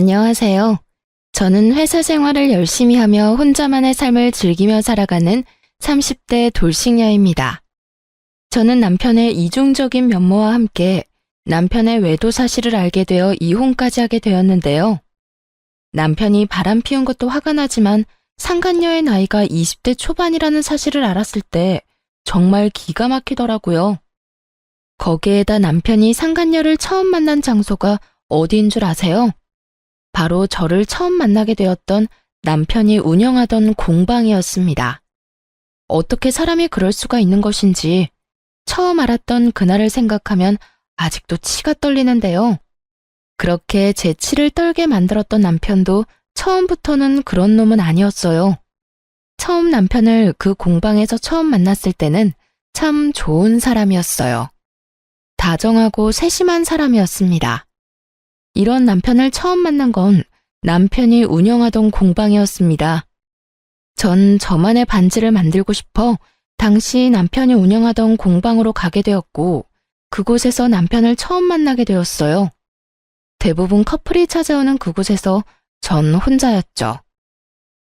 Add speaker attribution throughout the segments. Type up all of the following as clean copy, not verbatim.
Speaker 1: 안녕하세요. 저는 회사 생활을 열심히 하며 혼자만의 삶을 즐기며 살아가는 30대 돌싱녀입니다. 저는 남편의 이중적인 면모와 함께 남편의 외도 사실을 알게 되어 이혼까지 하게 되었는데요. 남편이 바람 피운 것도 화가 나지만 상간녀의 나이가 20대 초반이라는 사실을 알았을 때 정말 기가 막히더라고요. 거기에다 남편이 상간녀를 처음 만난 장소가 어디인 줄 아세요? 바로 저를 처음 만나게 되었던 남편이 운영하던 공방이었습니다. 어떻게 사람이 그럴 수가 있는 것인지 처음 알았던 그날을 생각하면 아직도 치가 떨리는데요. 그렇게 제 치를 떨게 만들었던 남편도 처음부터는 그런 놈은 아니었어요. 처음 남편을 그 공방에서 처음 만났을 때는 참 좋은 사람이었어요. 다정하고 세심한 사람이었습니다. 이런 남편을 처음 만난 건 남편이 운영하던 공방이었습니다. 전 저만의 반지를 만들고 싶어 당시 남편이 운영하던 공방으로 가게 되었고 그곳에서 남편을 처음 만나게 되었어요. 대부분 커플이 찾아오는 그곳에서 전 혼자였죠.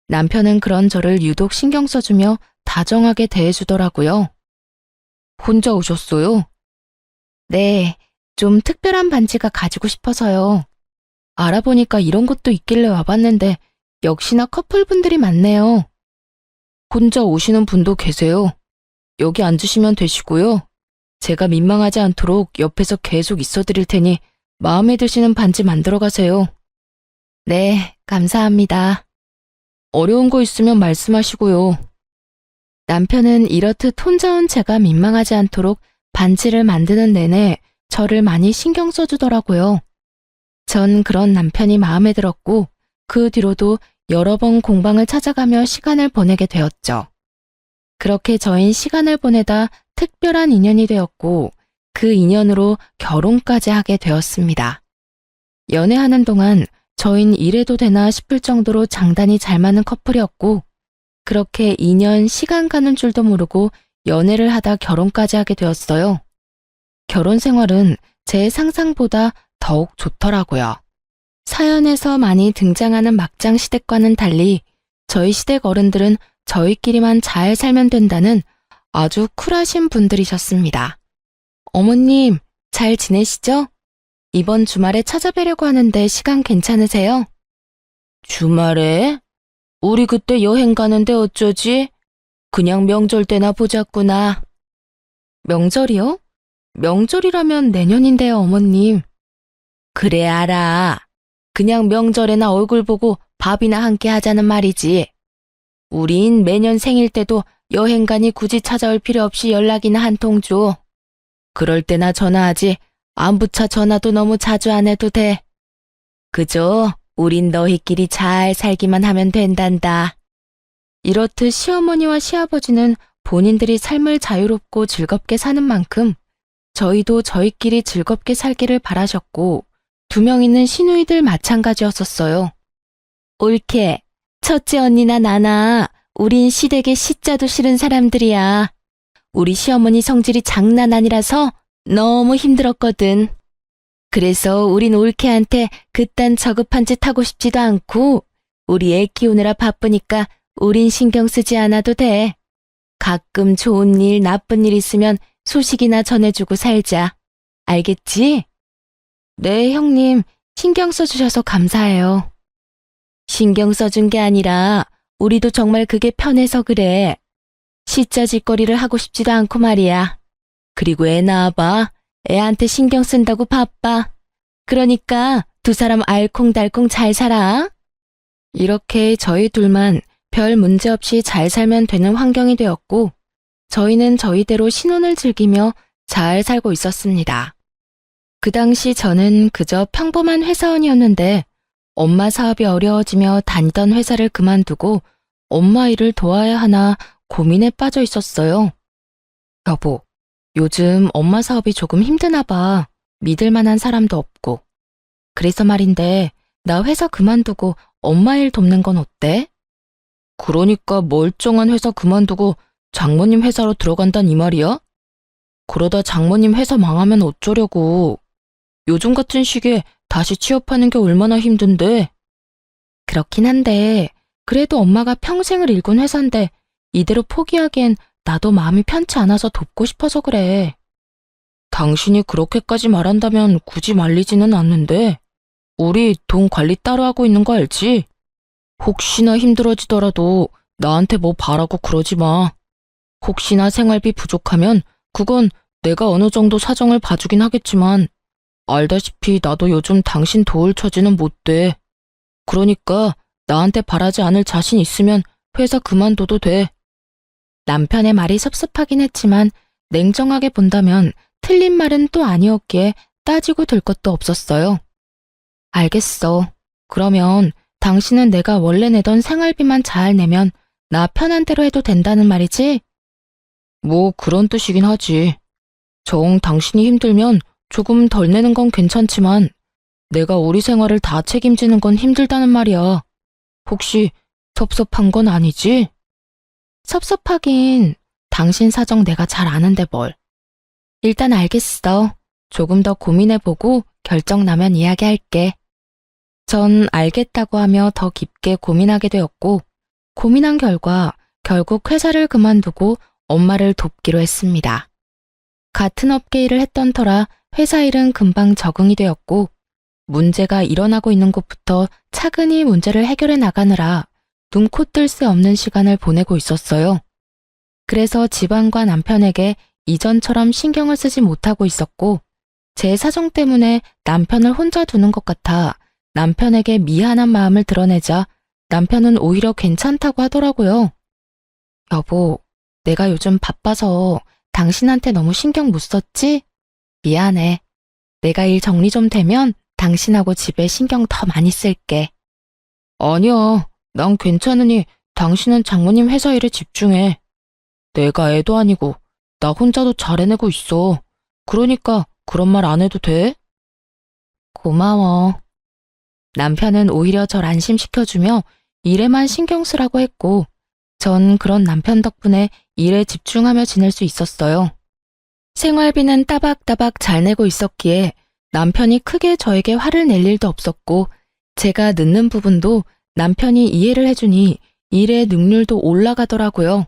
Speaker 1: 남편은 그런 저를 유독 신경 써주며 다정하게 대해주더라고요. 혼자 오셨어요? 네, 좀 특별한 반지가 가지고 싶어서요. 알아보니까 이런 것도 있길래 와봤는데 역시나 커플분들이 많네요. 혼자 오시는 분도 계세요. 여기 앉으시면 되시고요. 제가 민망하지 않도록 옆에서 계속 있어드릴 테니 마음에 드시는 반지 만들어 가세요. 네, 감사합니다. 어려운 거 있으면 말씀하시고요. 남편은 이렇듯 혼자 온 제가 민망하지 않도록 반지를 만드는 내내 저를 많이 신경 써주더라고요. 전 그런 남편이 마음에 들었고 그 뒤로도 여러 번 공방을 찾아가며 시간을 보내게 되었죠. 그렇게 저흰 시간을 보내다 특별한 인연이 되었고 그 인연으로 결혼까지 하게 되었습니다. 연애하는 동안 저흰 이래도 되나 싶을 정도로 장단이 잘 맞는 커플이었고 그렇게 2년 시간 가는 줄도 모르고 연애를 하다 결혼까지 하게 되었어요. 결혼 생활은 제 상상보다 더욱 좋더라고요. 사연에서 많이 등장하는 막장 시댁과는 달리 저희 시댁 어른들은 저희끼리만 잘 살면 된다는 아주 쿨하신 분들이셨습니다. 어머님, 잘 지내시죠? 이번 주말에 찾아뵈려고 하는데 시간 괜찮으세요? 주말에? 우리 그때 여행 가는데 어쩌지? 그냥 명절 때나 보자꾸나. 명절이요? 명절이라면 내년인데요, 어머님. 그래, 알아. 그냥 명절에나 얼굴 보고 밥이나 함께 하자는 말이지. 우린 매년 생일 때도 여행 가니 굳이 찾아올 필요 없이 연락이나 한 통 줘. 그럴 때나 전화하지. 안부차 전화도 너무 자주 안 해도 돼. 그저 우린 너희끼리 잘 살기만 하면 된단다. 이렇듯 시어머니와 시아버지는 본인들이 삶을 자유롭고 즐겁게 사는 만큼 저희도 저희끼리 즐겁게 살기를 바라셨고 2명 있는 시누이들 마찬가지였었어요. 옳게 첫째 언니나 나나 우린 시댁에 시자도 싫은 사람들이야. 우리 시어머니 성질이 장난 아니라서 너무 힘들었거든. 그래서 우린 올케한테 그딴 저급한 짓 하고 싶지도 않고 우리 애 키우느라 바쁘니까 우린 신경 쓰지 않아도 돼. 가끔 좋은 일, 나쁜 일 있으면 소식이나 전해주고 살자. 알겠지? 네, 형님. 신경 써주셔서 감사해요. 신경 써준 게 아니라 우리도 정말 그게 편해서 그래. 시자 짓거리를 하고 싶지도 않고 말이야. 그리고 애 낳아봐. 애한테 신경 쓴다고 바빠. 그러니까 2 사람 알콩달콩 잘 살아. 이렇게 저희 둘만 별 문제 없이 잘 살면 되는 환경이 되었고 저희는 저희대로 신혼을 즐기며 잘 살고 있었습니다. 그 당시 저는 그저 평범한 회사원이었는데 엄마 사업이 어려워지며 다니던 회사를 그만두고 엄마 일을 도와야 하나 고민에 빠져 있었어요. 여보, 요즘 엄마 사업이 조금 힘드나 봐. 믿을 만한 사람도 없고. 그래서 말인데 나 회사 그만두고 엄마 일 돕는 건 어때? 그러니까 멀쩡한 회사 그만두고 장모님 회사로 들어간단 이 말이야? 그러다 장모님 회사 망하면 어쩌려고. 요즘 같은 시기에 다시 취업하는 게 얼마나 힘든데? 그렇긴 한데, 그래도 엄마가 평생을 일군 회사인데 이대로 포기하기엔 나도 마음이 편치 않아서 돕고 싶어서 그래. 당신이 그렇게까지 말한다면 굳이 말리지는 않는데, 우리 돈 관리 따로 하고 있는 거 알지? 혹시나 힘들어지더라도 나한테 뭐 바라고 그러지 마. 혹시나 생활비 부족하면 그건 내가 어느 정도 사정을 봐주긴 하겠지만, 알다시피 나도 요즘 당신 도울 처지는 못 돼. 그러니까 나한테 바라지 않을 자신 있으면 회사 그만둬도 돼. 남편의 말이 섭섭하긴 했지만 냉정하게 본다면 틀린 말은 또 아니었기에 따지고 들 것도 없었어요. 알겠어. 그러면 당신은 내가 원래 내던 생활비만 잘 내면 나 편한 대로 해도 된다는 말이지? 뭐 그런 뜻이긴 하지. 정 당신이 힘들면 조금 덜 내는 건 괜찮지만 내가 우리 생활을 다 책임지는 건 힘들다는 말이야. 혹시 섭섭한 건 아니지? 섭섭하긴 당신 사정 내가 잘 아는데 뭘. 일단 알겠어. 조금 더 고민해보고 결정 나면 이야기할게. 전 알겠다고 하며 더 깊게 고민하게 되었고, 고민한 결과 결국 회사를 그만두고 엄마를 돕기로 했습니다. 같은 업계 일을 했던 터라 회사 일은 금방 적응이 되었고, 문제가 일어나고 있는 곳부터 차근히 문제를 해결해 나가느라 눈코 뜰 새 없는 시간을 보내고 있었어요. 그래서 집안과 남편에게 이전처럼 신경을 쓰지 못하고 있었고, 제 사정 때문에 남편을 혼자 두는 것 같아 남편에게 미안한 마음을 드러내자 남편은 오히려 괜찮다고 하더라고요. 여보, 내가 요즘 바빠서 당신한테 너무 신경 못 썼지? 미안해. 내가 일 정리 좀 되면 당신하고 집에 신경 더 많이 쓸게. 아니야, 난 괜찮으니 당신은 장모님 회사 일에 집중해. 내가 애도 아니고 나 혼자도 잘 해내고 있어. 그러니까 그런 말 안 해도 돼? 고마워. 남편은 오히려 절 안심시켜주며 일에만 신경 쓰라고 했고, 전 그런 남편 덕분에 일에 집중하며 지낼 수 있었어요. 생활비는 따박따박 잘 내고 있었기에 남편이 크게 저에게 화를 낼 일도 없었고, 제가 늦는 부분도 남편이 이해를 해주니 일의 능률도 올라가더라고요.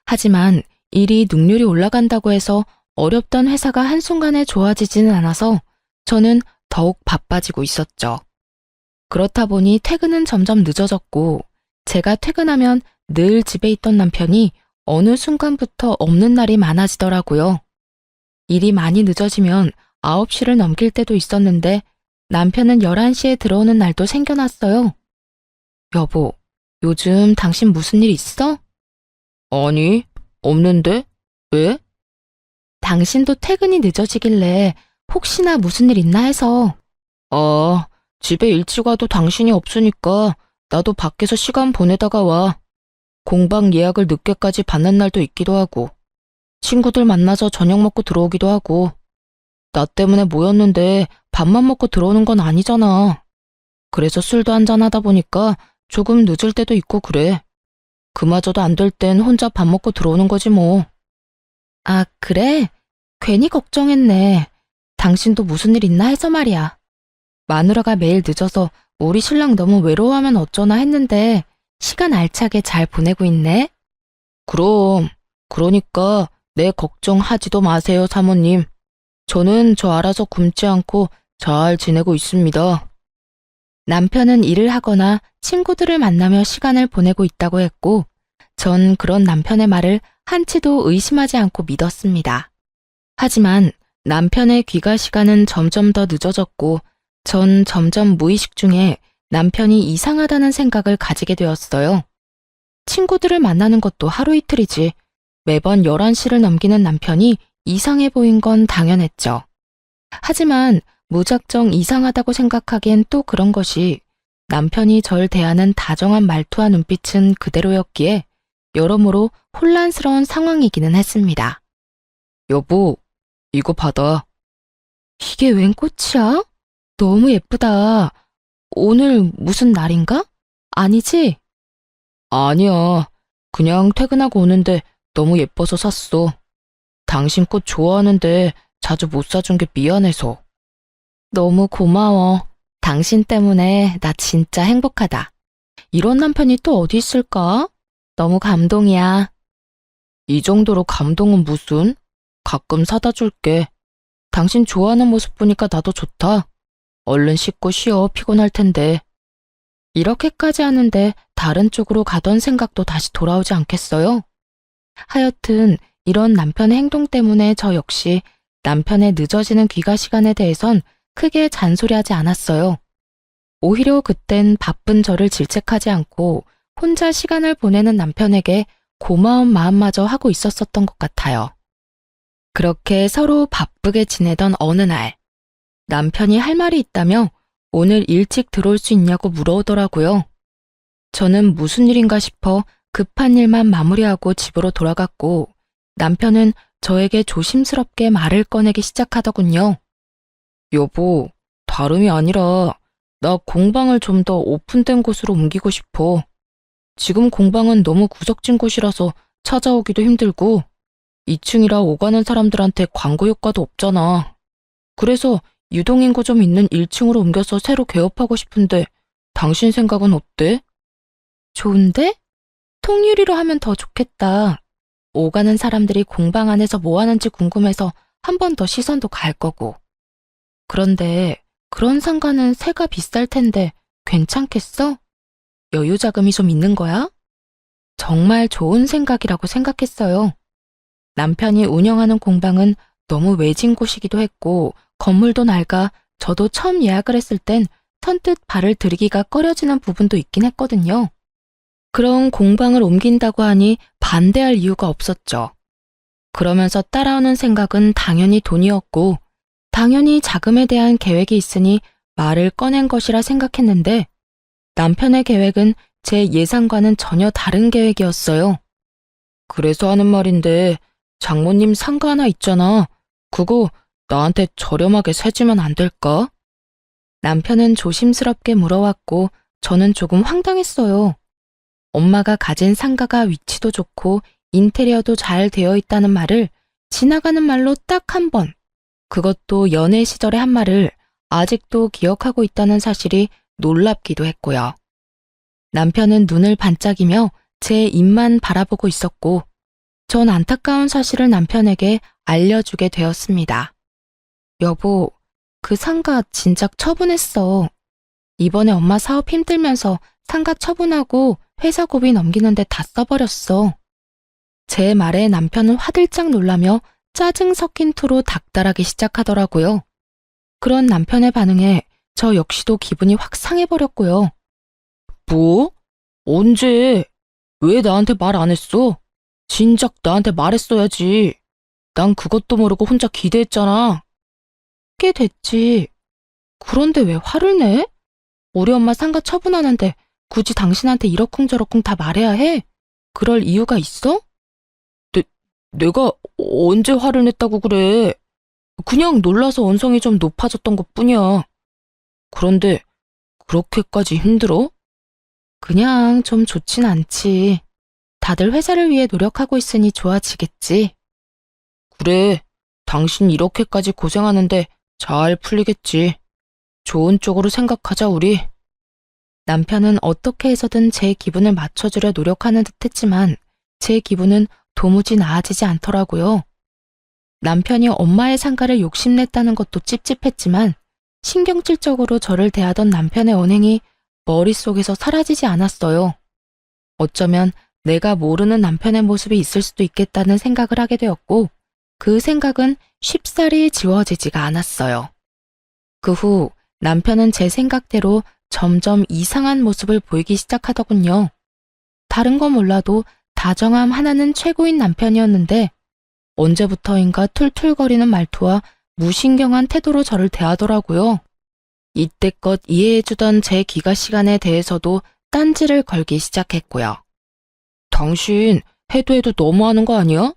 Speaker 1: 하지만 일이 능률이 올라간다고 해서 어렵던 회사가 한순간에 좋아지지는 않아서 저는 더욱 바빠지고 있었죠. 그렇다 보니 퇴근은 점점 늦어졌고, 제가 퇴근하면 늘 집에 있던 남편이 어느 순간부터 없는 날이 많아지더라고요. 일이 많이 늦어지면 9시를 넘길 때도 있었는데 남편은 11시에 들어오는 날도 생겨났어요. 여보, 요즘 당신 무슨 일 있어? 아니, 없는데? 왜? 당신도 퇴근이 늦어지길래 혹시나 무슨 일 있나 해서. 아, 집에 일찍 와도 당신이 없으니까 나도 밖에서 시간 보내다가 와. 공방 예약을 늦게까지 받는 날도 있기도 하고, 친구들 만나서 저녁 먹고 들어오기도 하고, 나 때문에 모였는데 밥만 먹고 들어오는 건 아니잖아. 그래서 술도 한잔하다 보니까 조금 늦을 때도 있고 그래. 그마저도 안 될 땐 혼자 밥 먹고 들어오는 거지 뭐. 아, 그래? 괜히 걱정했네. 당신도 무슨 일 있나 해서 말이야. 마누라가 매일 늦어서 우리 신랑 너무 외로워하면 어쩌나 했는데 시간 알차게 잘 보내고 있네. 그럼, 그러니까 내 걱정하지도 마세요, 사모님. 저는 저 알아서 굶지 않고 잘 지내고 있습니다. 남편은 일을 하거나 친구들을 만나며 시간을 보내고 있다고 했고, 전 그런 남편의 말을 한치도 의심하지 않고 믿었습니다. 하지만 남편의 귀가 시간은 점점 더 늦어졌고, 전 점점 무의식 중에 남편이 이상하다는 생각을 가지게 되었어요. 친구들을 만나는 것도 하루 이틀이지 매번 11시를 넘기는 남편이 이상해 보인 건 당연했죠. 하지만 무작정 이상하다고 생각하기엔 또 그런 것이 남편이 절 대하는 다정한 말투와 눈빛은 그대로였기에 여러모로 혼란스러운 상황이기는 했습니다. 여보, 이거 받아. 이게 웬 꽃이야? 너무 예쁘다. 오늘 무슨 날인가? 아니지? 아니야. 그냥 퇴근하고 오는데 너무 예뻐서 샀어. 당신 꽃 좋아하는데 자주 못 사준 게 미안해서. 너무 고마워. 당신 때문에 나 진짜 행복하다. 이런 남편이 또 어디 있을까? 너무 감동이야. 이 정도로 감동은 무슨? 가끔 사다 줄게. 당신 좋아하는 모습 보니까 나도 좋다. 얼른 씻고 쉬어. 피곤할 텐데. 이렇게까지 하는데 다른 쪽으로 가던 생각도 다시 돌아오지 않겠어요? 하여튼 이런 남편의 행동 때문에 저 역시 남편의 늦어지는 귀가 시간에 대해선 크게 잔소리하지 않았어요. 오히려 그땐 바쁜 저를 질책하지 않고 혼자 시간을 보내는 남편에게 고마운 마음마저 하고 있었던 것 같아요. 그렇게 서로 바쁘게 지내던 어느 날, 남편이 할 말이 있다며 오늘 일찍 들어올 수 있냐고 물어오더라고요. 저는 무슨 일인가 싶어 급한 일만 마무리하고 집으로 돌아갔고, 남편은 저에게 조심스럽게 말을 꺼내기 시작하더군요. 여보, 다름이 아니라 나 공방을 좀 더 오픈된 곳으로 옮기고 싶어. 지금 공방은 너무 구석진 곳이라서 찾아오기도 힘들고 2층이라 오가는 사람들한테 광고 효과도 없잖아. 그래서 유동인구 좀 있는 1층으로 옮겨서 새로 개업하고 싶은데 당신 생각은 어때? 좋은데? 통유리로 하면 더 좋겠다. 오가는 사람들이 공방 안에서 뭐 하는지 궁금해서 한 번 더 시선도 갈 거고. 그런데 그런 상가는 세가 비쌀 텐데 괜찮겠어? 여유 자금이 좀 있는 거야? 정말 좋은 생각이라고 생각했어요. 남편이 운영하는 공방은 너무 외진 곳이기도 했고 건물도 낡아 저도 처음 예약을 했을 땐 선뜻 발을 들이기가 꺼려지는 부분도 있긴 했거든요. 그런 공방을 옮긴다고 하니 반대할 이유가 없었죠. 그러면서 따라오는 생각은 당연히 돈이었고 당연히 자금에 대한 계획이 있으니 말을 꺼낸 것이라 생각했는데 남편의 계획은 제 예상과는 전혀 다른 계획이었어요. 그래서 하는 말인데 장모님 상가 하나 있잖아. 그거 나한테 저렴하게 세주면 안 될까? 남편은 조심스럽게 물어왔고 저는 조금 황당했어요. 엄마가 가진 상가가 위치도 좋고 인테리어도 잘 되어 있다는 말을 지나가는 말로 딱 한 번, 그것도 연애 시절의 한 말을 아직도 기억하고 있다는 사실이 놀랍기도 했고요. 남편은 눈을 반짝이며 제 입만 바라보고 있었고 전 안타까운 사실을 남편에게 알려주게 되었습니다. 여보, 그 상가 진작 처분했어. 이번에 엄마 사업 힘들면서 상가 처분하고 회사 고비 넘기는데 다 써버렸어. 제 말에 남편은 화들짝 놀라며 짜증 섞인 투로 닥달하기 시작하더라고요. 그런 남편의 반응에 저 역시도 기분이 확 상해버렸고요. 뭐? 언제? 왜 나한테 말 안 했어? 진작 나한테 말했어야지. 난 그것도 모르고 혼자 기대했잖아. 꽤 됐지. 그런데 왜 화를 내? 우리 엄마 상가 처분하는데 굳이 당신한테 이러쿵저러쿵 다 말해야 해? 그럴 이유가 있어? 내가 언제 화를 냈다고 그래? 그냥 놀라서 언성이 좀 높아졌던 것뿐이야. 그런데 그렇게까지 힘들어? 그냥 좀 좋진 않지. 다들 회사를 위해 노력하고 있으니 좋아지겠지. 그래, 당신 이렇게까지 고생하는데 잘 풀리겠지. 좋은 쪽으로 생각하자, 우리. 남편은 어떻게 해서든 제 기분을 맞춰주려 노력하는 듯 했지만 제 기분은 도무지 나아지지 않더라고요. 남편이 엄마의 상가를 욕심냈다는 것도 찝찝했지만 신경질적으로 저를 대하던 남편의 언행이 머릿속에서 사라지지 않았어요. 어쩌면 내가 모르는 남편의 모습이 있을 수도 있겠다는 생각을 하게 되었고 그 생각은 쉽사리 지워지지가 않았어요. 그 후 남편은 제 생각대로 점점 이상한 모습을 보이기 시작하더군요. 다른 건 몰라도 다정함 하나는 최고인 남편이었는데 언제부터인가 툴툴거리는 말투와 무신경한 태도로 저를 대하더라고요. 이때껏 이해해주던 제 귀가 시간에 대해서도 딴지를 걸기 시작했고요. 당신 해도 너무하는 거 아니야?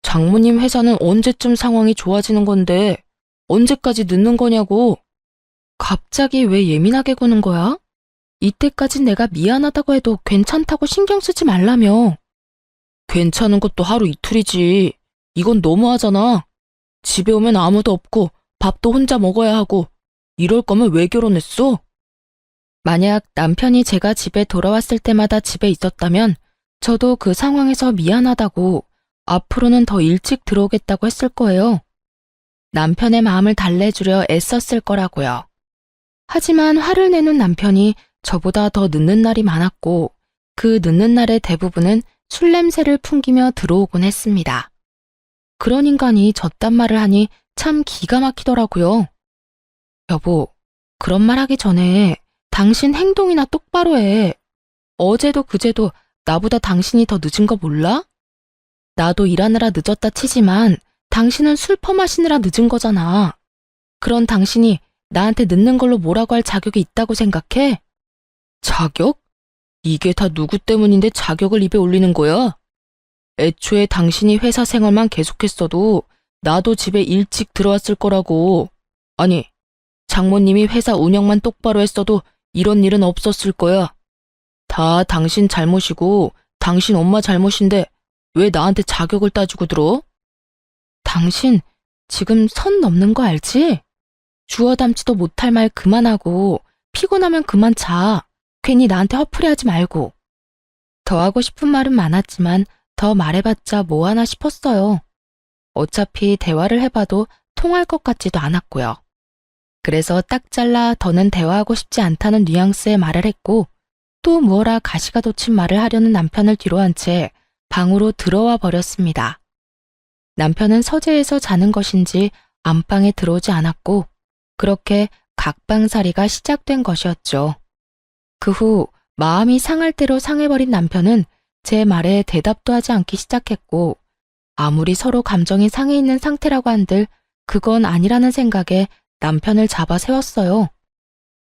Speaker 1: 장모님 회사는 언제쯤 상황이 좋아지는 건데 언제까지 늦는 거냐고. 갑자기 왜 예민하게 구는 거야? 이때까진 내가 미안하다고 해도 괜찮다고 신경 쓰지 말라며. 괜찮은 것도 하루 이틀이지. 이건 너무하잖아. 집에 오면 아무도 없고 밥도 혼자 먹어야 하고
Speaker 2: 이럴 거면 왜 결혼했어?
Speaker 1: 만약 남편이 제가 집에 돌아왔을 때마다 집에 있었다면 저도 그 상황에서 미안하다고 앞으로는 더 일찍 들어오겠다고 했을 거예요. 남편의 마음을 달래주려 애썼을 거라고요. 하지만 화를 내는 남편이 저보다 더 늦는 날이 많았고 그 늦는 날의 대부분은 술 냄새를 풍기며 들어오곤 했습니다. 그런 인간이 저딴 말을 하니 참 기가 막히더라고요. 여보, 그런 말 하기 전에 당신 행동이나 똑바로 해. 어제도 그제도 나보다 당신이 더 늦은 거 몰라? 나도 일하느라 늦었다 치지만 당신은 술 퍼마시느라 늦은 거잖아. 그런 당신이 나한테 늦는 걸로 뭐라고 할 자격이 있다고 생각해?
Speaker 2: 자격? 이게 다 누구 때문인데 자격을 입에 올리는 거야? 애초에 당신이 회사 생활만 계속했어도 나도 집에 일찍 들어왔을 거라고. 아니, 장모님이 회사 운영만 똑바로 했어도 이런 일은 없었을 거야. 다 당신 잘못이고 당신 엄마 잘못인데 왜 나한테 자격을 따지고 들어?
Speaker 1: 당신 지금 선 넘는 거 알지? 주워 담지도 못할 말 그만하고 피곤하면 그만 자. 괜히 나한테 화풀이하지 말고. 더 하고 싶은 말은 많았지만 더 말해봤자 뭐하나 싶었어요. 어차피 대화를 해봐도 통할 것 같지도 않았고요. 그래서 딱 잘라 더는 대화하고 싶지 않다는 뉘앙스의 말을 했고 또 무어라 가시가 돋친 말을 하려는 남편을 뒤로 한 채 방으로 들어와 버렸습니다. 남편은 서재에서 자는 것인지 안방에 들어오지 않았고 그렇게 각방살이가 시작된 것이었죠. 그 후 마음이 상할 대로 상해버린 남편은 제 말에 대답도 하지 않기 시작했고 아무리 서로 감정이 상해 있는 상태라고 한들 그건 아니라는 생각에 남편을 잡아 세웠어요.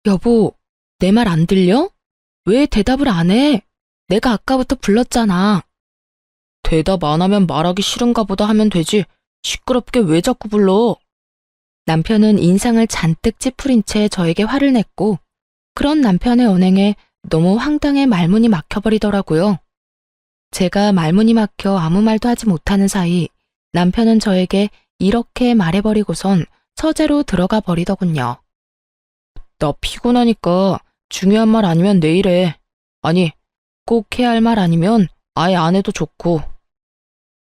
Speaker 1: 여보, 내 말 안 들려? 왜 대답을 안 해? 내가 아까부터 불렀잖아.
Speaker 2: 대답 안 하면 말하기 싫은가 보다 하면 되지. 시끄럽게 왜 자꾸 불러?
Speaker 1: 남편은 인상을 잔뜩 찌푸린 채 저에게 화를 냈고 그런 남편의 언행에 너무 황당해 말문이 막혀버리더라고요. 제가 말문이 막혀 아무 말도 하지 못하는 사이 남편은 저에게 이렇게 말해버리고선 서재로 들어가 버리더군요.
Speaker 2: 나 피곤하니까 중요한 말 아니면 내일 해. 아니, 꼭 해야 할 말 아니면 아예 안 해도 좋고.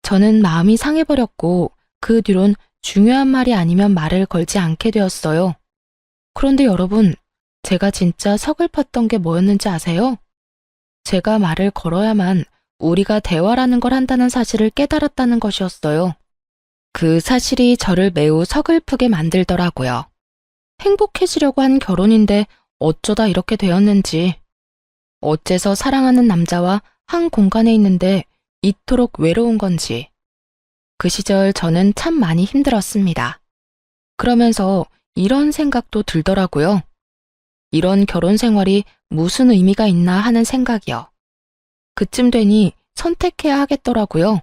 Speaker 1: 저는 마음이 상해버렸고 그 뒤론 중요한 말이 아니면 말을 걸지 않게 되었어요. 그런데 여러분, 제가 진짜 서글펐던 게 뭐였는지 아세요? 제가 말을 걸어야만 우리가 대화라는 걸 한다는 사실을 깨달았다는 것이었어요. 그 사실이 저를 매우 서글프게 만들더라고요. 행복해지려고 한 결혼인데 어쩌다 이렇게 되었는지. 어째서 사랑하는 남자와 한 공간에 있는데 이토록 외로운 건지. 그 시절 저는 참 많이 힘들었습니다. 그러면서 이런 생각도 들더라고요. 이런 결혼 생활이 무슨 의미가 있나 하는 생각이요. 그쯤 되니 선택해야 하겠더라고요.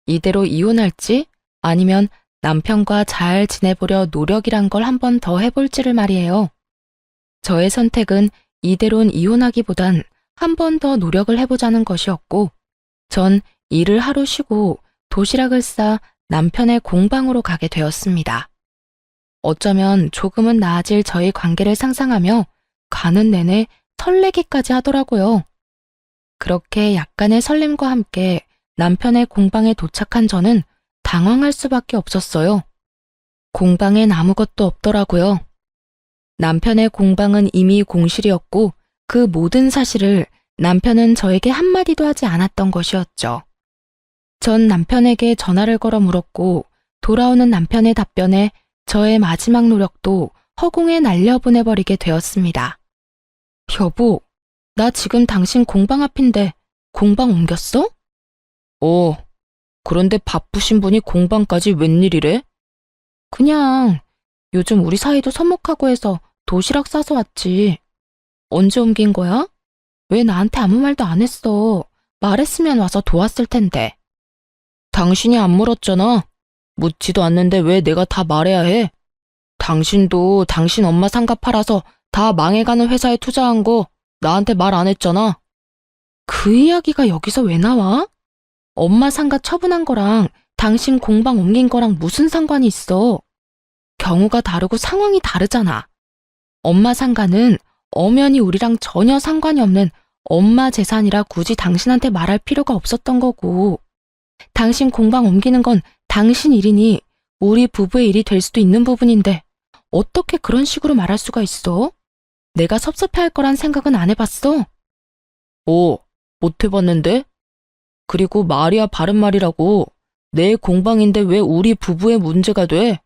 Speaker 1: 이대로 이혼할지 아니면 남편과 잘 지내보려 노력이란 걸 한 번 더 해볼지를 말이에요. 저의 선택은 이대로는 이혼하기보단 한 번 더 노력을 해보자는 것이었고 전 일을 하루 쉬고 도시락을 싸 남편의 공방으로 가게 되었습니다. 어쩌면 조금은 나아질 저희 관계를 상상하며 가는 내내 설레기까지 하더라고요. 그렇게 약간의 설렘과 함께 남편의 공방에 도착한 저는 당황할 수밖에 없었어요. 공방엔 아무것도 없더라고요. 남편의 공방은 이미 공실이었고 그 모든 사실을 남편은 저에게 한마디도 하지 않았던 것이었죠. 전 남편에게 전화를 걸어 물었고 돌아오는 남편의 답변에 저의 마지막 노력도 허공에 날려보내버리게 되었습니다. 여보, 나 지금 당신 공방 앞인데 공방 옮겼어?
Speaker 2: 그런데 바쁘신 분이 공방까지 웬일이래?
Speaker 1: 그냥 요즘 우리 사이도 서먹하고 해서 도시락 싸서 왔지. 언제 옮긴 거야? 왜 나한테 아무 말도 안 했어? 말했으면 와서 도왔을 텐데.
Speaker 2: 당신이 안 물었잖아. 묻지도 않는데 왜 내가 다 말해야 해? 당신도 당신 엄마 상가 팔아서 다 망해가는 회사에 투자한 거 나한테 말 안 했잖아.
Speaker 1: 그 이야기가 여기서 왜 나와? 엄마 상가 처분한 거랑 당신 공방 옮긴 거랑 무슨 상관이 있어? 경우가 다르고 상황이 다르잖아. 엄마 상가는 엄연히 우리랑 전혀 상관이 없는 엄마 재산이라 굳이 당신한테 말할 필요가 없었던 거고, 당신 공방 옮기는 건 당신 일이니 우리 부부의 일이 될 수도 있는 부분인데 어떻게 그런 식으로 말할 수가 있어? 내가 섭섭해할 거란 생각은 안 해봤어?
Speaker 2: 못 해봤는데? 그리고 말이야 바른 말이라고. 내 공방인데 왜 우리 부부의 문제가 돼?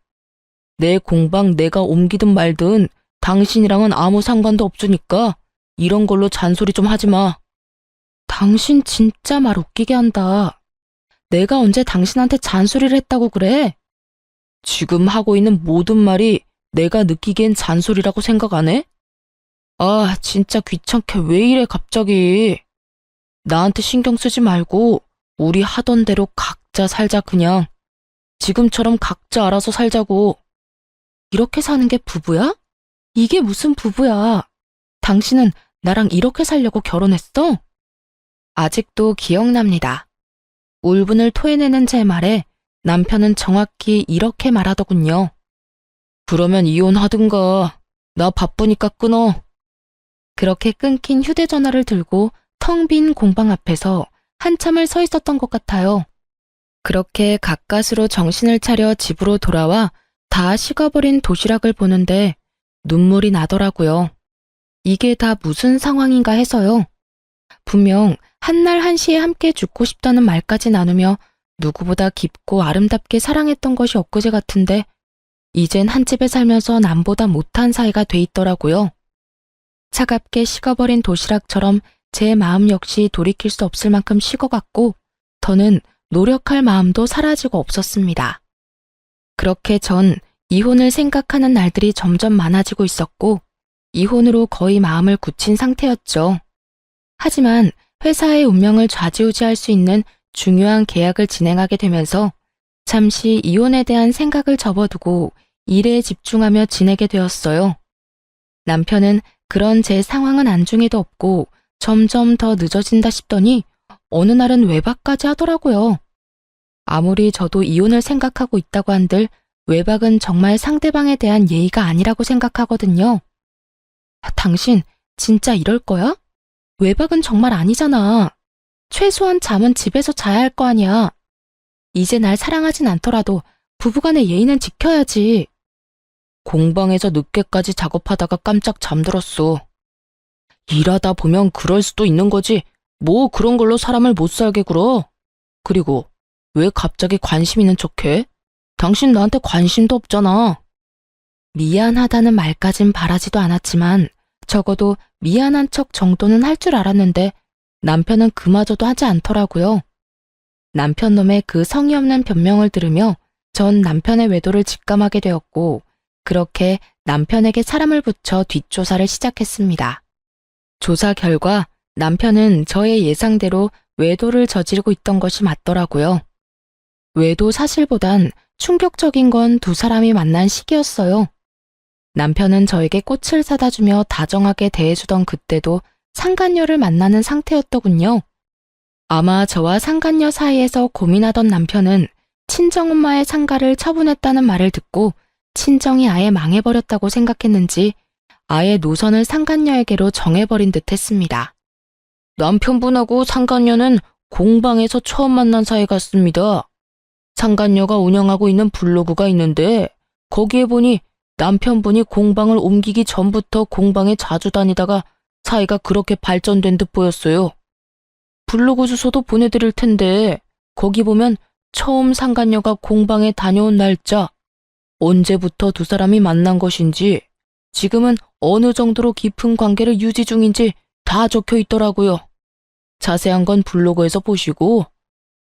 Speaker 2: 내 공방 내가 옮기든 말든 당신이랑은 아무 상관도 없으니까 이런 걸로 잔소리 좀 하지 마.
Speaker 1: 당신 진짜 말 웃기게 한다. 내가 언제 당신한테 잔소리를 했다고 그래?
Speaker 2: 지금 하고 있는 모든 말이 내가 느끼기엔 잔소리라고 생각 안 해? 아, 진짜 귀찮게 왜 이래 갑자기. 나한테 신경 쓰지 말고 우리 하던 대로 각자 살자 그냥. 지금처럼 각자 알아서 살자고.
Speaker 1: 이렇게 사는 게 부부야? 이게 무슨 부부야? 당신은 나랑 이렇게 살려고 결혼했어? 아직도 기억납니다. 울분을 토해내는 제 말에 남편은 정확히 이렇게 말하더군요.
Speaker 2: 그러면 이혼하든가. 나 바쁘니까 끊어.
Speaker 1: 그렇게 끊긴 휴대전화를 들고 텅 빈 공방 앞에서 한참을 서 있었던 것 같아요. 그렇게 가까스로 정신을 차려 집으로 돌아와 다 식어버린 도시락을 보는데 눈물이 나더라고요. 이게 다 무슨 상황인가 해서요. 분명 한날 한시에 함께 죽고 싶다는 말까지 나누며 누구보다 깊고 아름답게 사랑했던 것이 엊그제 같은데 이젠 한 집에 살면서 남보다 못한 사이가 돼 있더라고요. 차갑게 식어버린 도시락처럼 제 마음 역시 돌이킬 수 없을 만큼 식어갔고 더는 노력할 마음도 사라지고 없었습니다. 그렇게 전 이혼을 생각하는 날들이 점점 많아지고 있었고 이혼으로 거의 마음을 굳힌 상태였죠. 하지만 회사의 운명을 좌지우지할 수 있는 중요한 계약을 진행하게 되면서 잠시 이혼에 대한 생각을 접어두고 일에 집중하며 지내게 되었어요. 남편은 그런 제 상황은 안중에도 없고 점점 더 늦어진다 싶더니 어느 날은 외박까지 하더라고요. 아무리 저도 이혼을 생각하고 있다고 한들 외박은 정말 상대방에 대한 예의가 아니라고 생각하거든요. 당신 진짜 이럴 거야? 외박은 정말 아니잖아. 최소한 잠은 집에서 자야 할 거 아니야. 이제 날 사랑하진 않더라도 부부간의 예의는 지켜야지.
Speaker 2: 공방에서 늦게까지 작업하다가 깜짝 잠들었어. 일하다 보면 그럴 수도 있는 거지. 뭐 그런 걸로 사람을 못 살게 굴어. 그리고 왜 갑자기 관심 있는 척해? 당신 나한테 관심도 없잖아.
Speaker 1: 미안하다는 말까진 바라지도 않았지만 적어도 미안한 척 정도는 할 줄 알았는데 남편은 그마저도 하지 않더라고요. 남편 놈의 그 성의 없는 변명을 들으며 전 남편의 외도를 직감하게 되었고 그렇게 남편에게 사람을 붙여 뒷조사를 시작했습니다. 조사 결과 남편은 저의 예상대로 외도를 저지르고 있던 것이 맞더라고요. 외도 사실보단 충격적인 건 두 사람이 만난 시기였어요. 남편은 저에게 꽃을 사다 주며 다정하게 대해주던 그때도 상간녀를 만나는 상태였더군요. 아마 저와 상간녀 사이에서 고민하던 남편은 친정엄마의 상가를 처분했다는 말을 듣고 친정이 아예 망해버렸다고 생각했는지 아예 노선을 상간녀에게로 정해버린 듯 했습니다.
Speaker 2: 남편분하고 상간녀는 공방에서 처음 만난 사이 같습니다. 상간녀가 운영하고 있는 블로그가 있는데 거기에 보니 남편분이 공방을 옮기기 전부터 공방에 자주 다니다가 사이가 그렇게 발전된 듯 보였어요. 블로그 주소도 보내드릴 텐데 거기 보면 처음 상간녀가 공방에 다녀온 날짜, 언제부터 두 사람이 만난 것인지, 지금은 어느 정도로 깊은 관계를 유지 중인지 다 적혀 있더라고요. 자세한 건 블로그에서 보시고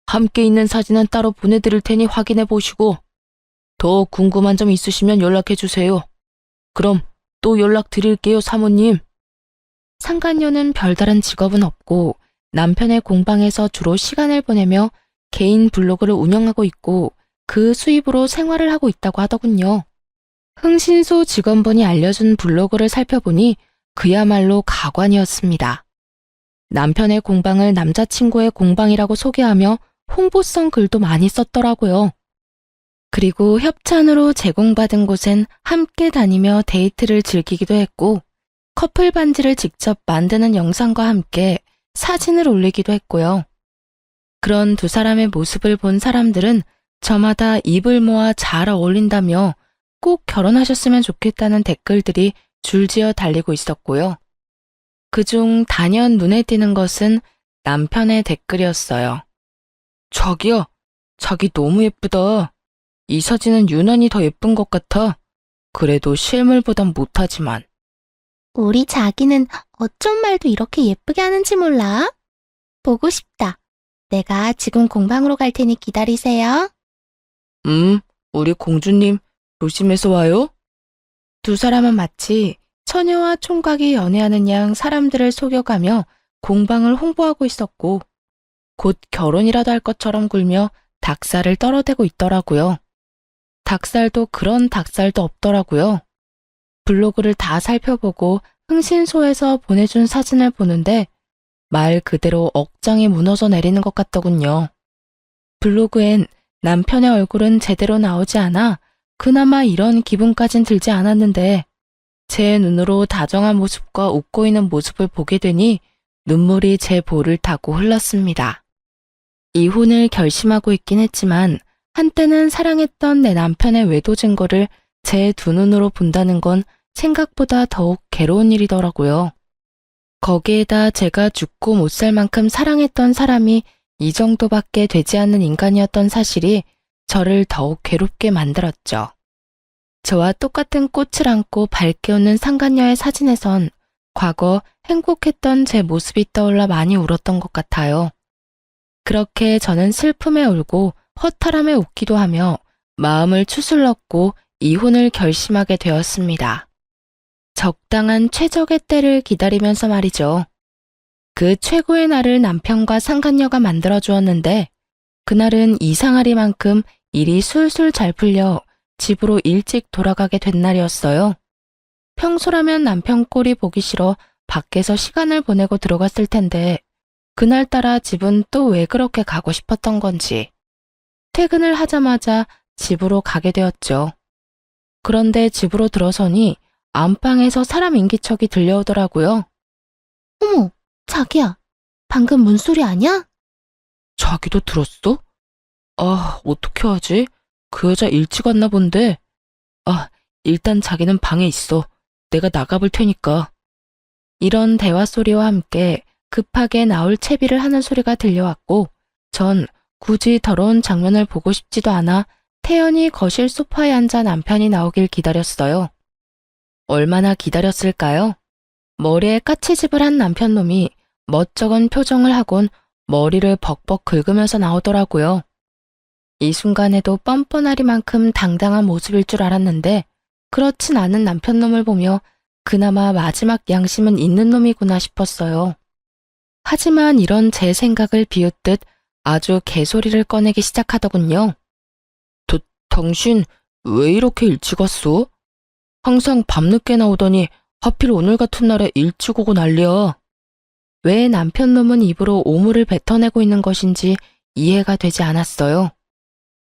Speaker 2: 함께 있는 사진은 따로 보내드릴 테니 확인해 보시고 더 궁금한 점 있으시면 연락해 주세요. 그럼 또 연락드릴게요, 사모님.
Speaker 1: 상간녀는 별다른 직업은 없고 남편의 공방에서 주로 시간을 보내며 개인 블로그를 운영하고 있고 그 수입으로 생활을 하고 있다고 하더군요. 흥신소 직원분이 알려준 블로그를 살펴보니 그야말로 가관이었습니다. 남편의 공방을 남자친구의 공방이라고 소개하며 홍보성 글도 많이 썼더라고요. 그리고 협찬으로 제공받은 곳엔 함께 다니며 데이트를 즐기기도 했고, 커플 반지를 직접 만드는 영상과 함께 사진을 올리기도 했고요. 그런 두 사람의 모습을 본 사람들은 저마다 입을 모아 잘 어울린다며 꼭 결혼하셨으면 좋겠다는 댓글들이 줄지어 달리고 있었고요. 그중 단연 눈에 띄는 것은 남편의 댓글이었어요.
Speaker 2: 자기야, 자기 너무 예쁘다. 이 사진은 유난히 더 예쁜 것 같아. 그래도 실물보단 못하지만.
Speaker 3: 우리 자기는 어쩜 말도 이렇게 예쁘게 하는지 몰라. 보고 싶다. 내가 지금 공방으로 갈 테니 기다리세요.
Speaker 2: 우리 공주님 조심해서 와요.
Speaker 1: 두 사람은 마치 처녀와 총각이 연애하는 양 사람들을 속여가며 공방을 홍보하고 있었고, 곧 결혼이라도 할 것처럼 굴며 닭살을 떨어대고 있더라고요. 닭살도 그런 닭살도 없더라고요. 블로그를 다 살펴보고 흥신소에서 보내준 사진을 보는데 말 그대로 억장이 무너져 내리는 것 같더군요. 블로그엔 남편의 얼굴은 제대로 나오지 않아 그나마 이런 기분까진 들지 않았는데, 제 눈으로 다정한 모습과 웃고 있는 모습을 보게 되니 눈물이 제 볼을 타고 흘렀습니다. 이혼을 결심하고 있긴 했지만 한때는 사랑했던 내 남편의 외도 증거를 제 두 눈으로 본다는 건 생각보다 더욱 괴로운 일이더라고요. 거기에다 제가 죽고 못 살 만큼 사랑했던 사람이 이 정도밖에 되지 않는 인간이었던 사실이 저를 더욱 괴롭게 만들었죠. 저와 똑같은 꽃을 안고 밝게 웃는 상간녀의 사진에선 과거 행복했던 제 모습이 떠올라 많이 울었던 것 같아요. 그렇게 저는 슬픔에 울고 허탈함에 웃기도 하며 마음을 추슬렀고 이혼을 결심하게 되었습니다. 적당한 최적의 때를 기다리면서 말이죠. 그 최고의 날을 남편과 상간녀가 만들어주었는데, 그날은 이상하리만큼 일이 술술 잘 풀려 집으로 일찍 돌아가게 된 날이었어요. 평소라면 남편 꼴이 보기 싫어 밖에서 시간을 보내고 들어갔을 텐데, 그날따라 집은 또 왜 그렇게 가고 싶었던 건지. 퇴근을 하자마자 집으로 가게 되었죠. 그런데 집으로 들어서니 안방에서 사람 인기척이 들려오더라고요.
Speaker 3: 어머, 자기야. 방금 문소리 아냐?
Speaker 2: 자기도 들었어? 아, 어떻게 하지? 그 여자 일찍 왔나 본데. 일단 자기는 방에 있어. 내가 나가볼 테니까. 이런 대화 소리와 함께 급하게 나올 채비를 하는 소리가 들려왔고, 전 굳이 더러운 장면을 보고 싶지도 않아 태연히 거실 소파에 앉아 남편이 나오길 기다렸어요. 얼마나 기다렸을까요? 머리에 까치집을 한 남편놈이 멋쩍은 표정을 하곤 머리를 벅벅 긁으면서 나오더라고요. 이 순간에도 뻔뻔하리만큼 당당한 모습일 줄 알았는데, 그렇진 않은 남편놈을 보며 그나마 마지막 양심은 있는 놈이구나 싶었어요. 하지만 이런 제 생각을 비웃듯 아주 개소리를 꺼내기 시작하더군요. 당신 왜 이렇게 일찍 왔어? 항상 밤늦게 나오더니 하필 오늘 같은 날에 일찍 오고 난리야.
Speaker 1: 왜 남편놈은 입으로 오물을 뱉어내고 있는 것인지 이해가 되지 않았어요.